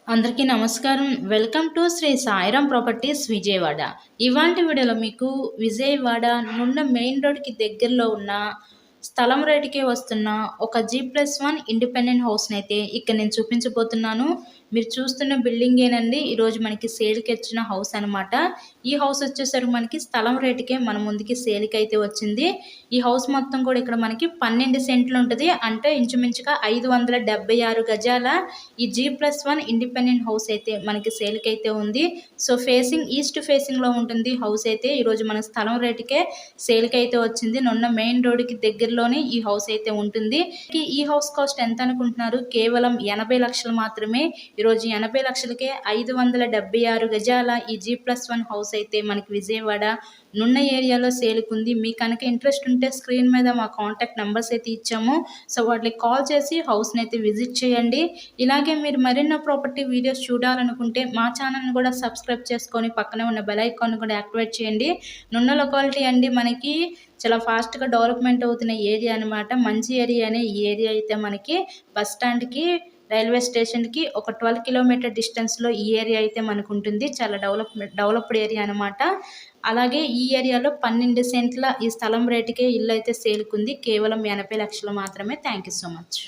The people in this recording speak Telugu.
అందరికీ నమస్కారం. Welcome to Shri Sairam properties Vijayawada. ఇవాల్టి వీడియోలో మీకు విజయవాడ నున్న మెయిన్ రోడ్‌కి దగ్గరలో ఉన్న స్థలం రేటుకే వస్తున్న ఒక G+1 ఇండిపెండెంట్ హౌస్‌నైతే ఇక్కడ నేను చూపించబోతున్నాను. మీరు చూస్తున్న బిల్డింగేనండి ఈరోజు మనకి సేల్‌కొచ్చిన హౌస్ అనమాట. ఈ హౌస్ వచ్చేసరికి మనకి స్థలం రేటుకే మన ముందుకి సేల్‌కైతే వచ్చింది. ఈ హౌస్ మొత్తం కూడా ఇక్కడ మనకి 12 సెంట్లు ఉంటది. అంటే ఇంచుమించుగా 576 గజాల ఈ G+1 ఇండిపెండెంట్ హౌస్ అయితే మనకి సేల్‌కైతే ఉంది. సో ఈస్ట్ ఫేసింగ్‌లో ఉంటుంది హౌస్ అయితే. ఈరోజు మన స్థలం రేటుకే సేల్‌కైతే వచ్చింది. నున్న మెయిన్ రోడ్‌కి దగ్గరలోనే ఈ హౌస్ అయితే ఉంటుంది. ఈ హౌస్ కాస్ట్ ఎంత అనుకుంటున్నారు? కేవలం 80 లక్షలు మాత్రమే. ఈరోజు 80 లక్షలకే 576 గజాల ఈ G+1 హౌస్ అయితే మనకి విజయవాడ నున్న ఏరియాలో సేల్‌కుంది. మీకు కనుక ఇంట్రెస్ట్ ఉంటే స్క్రీన్ మీద మా కాంటాక్ట్ నెంబర్స్ అయితే ఇచ్చాము. సో వాటికి కాల్ చేసి హౌస్‌ని అయితే విజిట్ చేయండి. ఇలాగే మీరు మరెన్నో ప్రాపర్టీ వీడియోస్ చూడాలనుకుంటే మా ఛానల్‌ని కూడా సబ్స్క్రైబ్ చేసుకొని పక్కనే ఉన్న బెల్ ఐకాన్ కూడా యాక్టివేట్ చేయండి. నున్న లొకాలిటీ అండి మనకి చాలా ఫాస్ట్‌గా డెవలప్‌మెంట్ అవుతున్న ఏరియా అనమాట. మంచి ఏరియానే ఈ ఏరియా అయితే మనకి బస్ స్టాండ్‌కి రైల్వే స్టేషన్‌కి ఒక 12 కిలోమీటర్ డిస్టెన్స్‌లో ఈ ఏరియా అయితే మనకుంటుంది. చాలా డెవలప్డ్ ఏరియా అనమాట. అలాగే ఈ ఏరియాలో 12 సెంట్ల ఈ స్థలం రేటుకే ఇల్లు అయితే సేల్‌కుంది. కేవలం 80 లక్షలు మాత్రమే. Thank you so much.